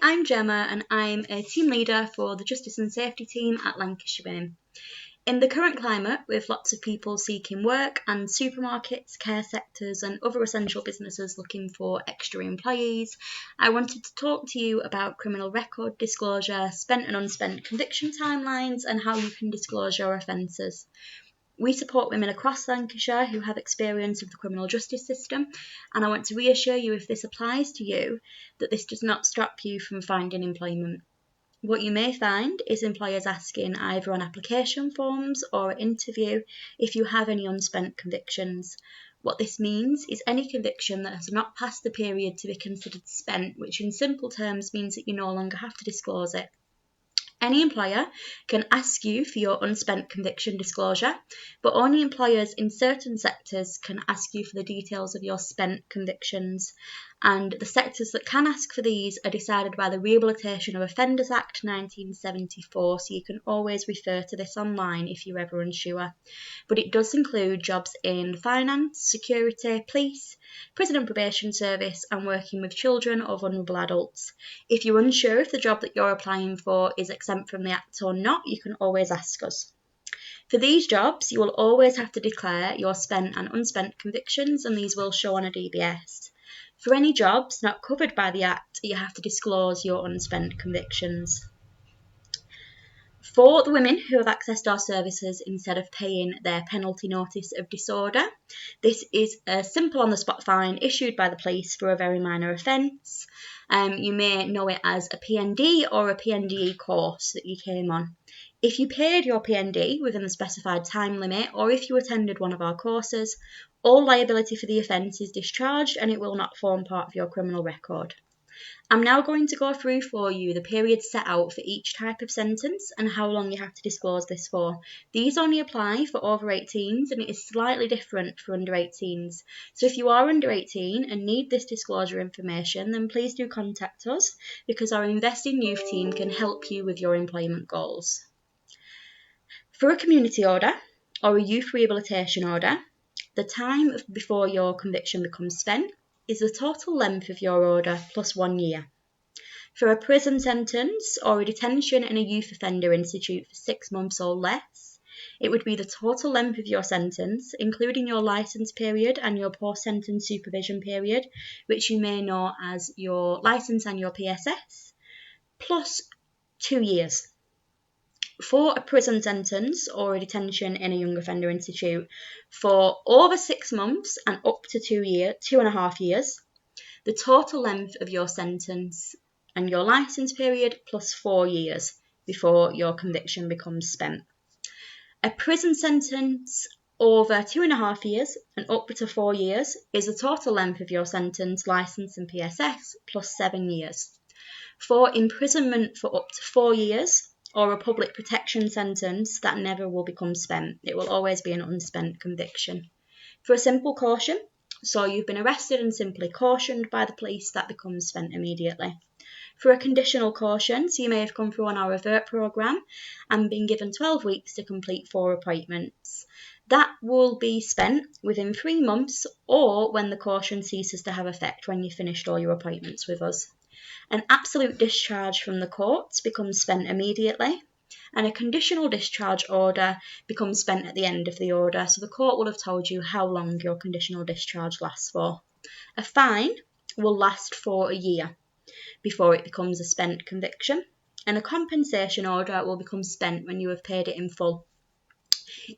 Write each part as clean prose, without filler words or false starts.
I'm Gemma and I'm a team leader for the Justice and Safety team at Lancashire BIM. In the current climate, with lots of people seeking work and supermarkets, care sectors and other essential businesses looking for extra employees, I wanted to talk to you about criminal record disclosure, spent and unspent conviction timelines and how you can disclose your offences. We support women across Lancashire who have experience of the criminal justice system, and I want to reassure you, if this applies to you, that this does not stop you from finding employment. What you may find is employers asking either on application forms or at interview if you have any unspent convictions. What this means is any conviction that has not passed the period to be considered spent, which in simple terms means that you no longer have to disclose it. Any employer can ask you for your unspent conviction disclosure, but only employers in certain sectors can ask you for the details of your spent convictions. And the sectors that can ask for these are decided by the Rehabilitation of Offenders Act 1974, so you can always refer to this online if you're ever unsure. But it does include jobs in finance, security, police, prison and probation service, and working with children or vulnerable adults. If you're unsure if the job that you're applying for is exempt from the Act or not, you can always ask us. For these jobs, you will always have to declare your spent and unspent convictions, and these will show on a DBS. For any jobs not covered by the Act, you have to disclose your unspent convictions. For the women who have accessed our services instead of paying their penalty notice of disorder, this is a simple on-the-spot fine issued by the police for a very minor offence. You may know it as a PND or a PNDE course that you came on. If you paid your PND within the specified time limit, or if you attended one of our courses, all liability for the offence is discharged and it will not form part of your criminal record. I'm now going to go through for you the periods set out for each type of sentence and how long you have to disclose this for. These only apply for over 18s and it is slightly different for under 18s. So if you are under 18 and need this disclosure information, then please do contact us, because our Invest in Youth team can help you with your employment goals. For a community order or a youth rehabilitation order, the time before your conviction becomes spent is the total length of your order plus 1 year. For a prison sentence or a detention in a youth offender institute for 6 months or less, it would be the total length of your sentence, including your licence period and your post-sentence supervision period, which you may know as your licence and your PSS, plus 2 years. For a prison sentence or a detention in a young offender institute for over 6 months and up to 2.5 years, the total length of your sentence and your licence period plus 4 years before your conviction becomes spent. A prison sentence over 2.5 years and up to 4 years is the total length of your sentence, licence and PSS plus 7 years. For imprisonment for up to 4 years, or a public protection sentence, that never will become spent. It will always be an unspent conviction. For a simple caution, so you've been arrested and simply cautioned by the police, that becomes spent immediately. For a conditional caution, so you may have come through on our revert programme and been given 12 weeks to complete 4 appointments. That will be spent within 3 months or when the caution ceases to have effect, when you've finished all your appointments with us. An absolute discharge from the courts becomes spent immediately, and a conditional discharge order becomes spent at the end of the order, so the court will have told you how long your conditional discharge lasts for. A fine will last for a year before it becomes a spent conviction, and a compensation order will become spent when you have paid it in full.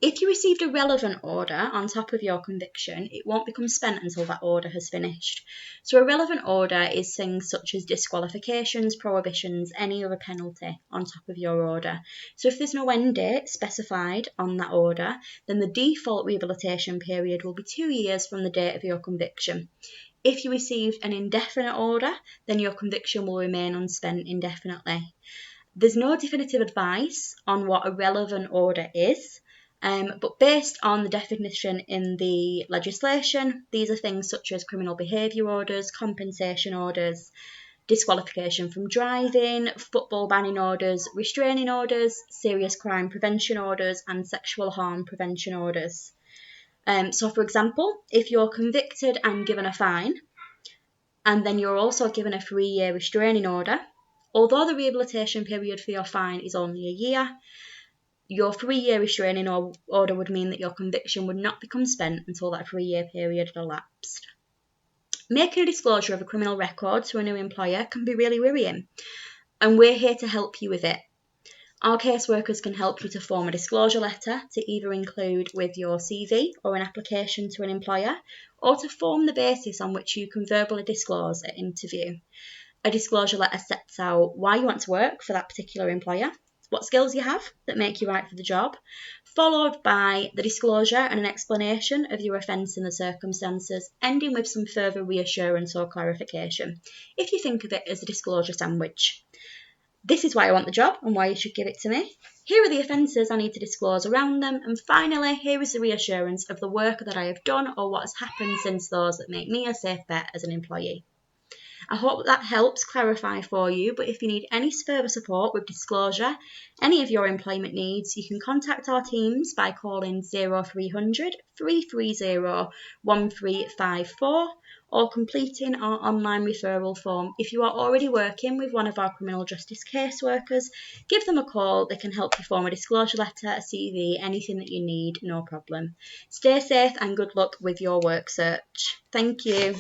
If you received a relevant order on top of your conviction, it won't become spent until that order has finished. So a relevant order is things such as disqualifications, prohibitions, any other penalty on top of your order. So if there's no end date specified on that order, then the default rehabilitation period will be 2 years from the date of your conviction. If you received an indefinite order, then your conviction will remain unspent indefinitely. There's no definitive advice on what a relevant order is. But based on the definition in the legislation, these are things such as criminal behaviour orders, compensation orders, disqualification from driving, football banning orders, restraining orders, serious crime prevention orders, and sexual harm prevention orders. So for example, if you're convicted and given a fine, and then you're also given a 3-year restraining order, Although the rehabilitation period for your fine is only a year, your 3-year restraining order would mean that your conviction would not become spent until that 3-year period had elapsed. Making a disclosure of a criminal record to a new employer can be really worrying, and we're here to help you with it. Our caseworkers can help you to form a disclosure letter to either include with your CV or an application to an employer, or to form the basis on which you can verbally disclose at interview. A disclosure letter sets out why you want to work for that particular employer, what skills you have that make you right for the job, followed by the disclosure and an explanation of your offence and the circumstances, ending with some further reassurance or clarification, if you think of it as a disclosure sandwich. This is why I want the job and why you should give it to me. Here are the offences I need to disclose around them. And finally, here is the reassurance of the work that I have done or what has happened since those that make me a safe bet as an employee. I hope that helps clarify for you, but if you need any further support with disclosure, any of your employment needs, you can contact our teams by calling 0300 330 1354 or completing our online referral form. If you are already working with one of our criminal justice caseworkers, give them a call. They can help you form a disclosure letter, a CV, anything that you need, no problem. Stay safe and good luck with your work search. Thank you.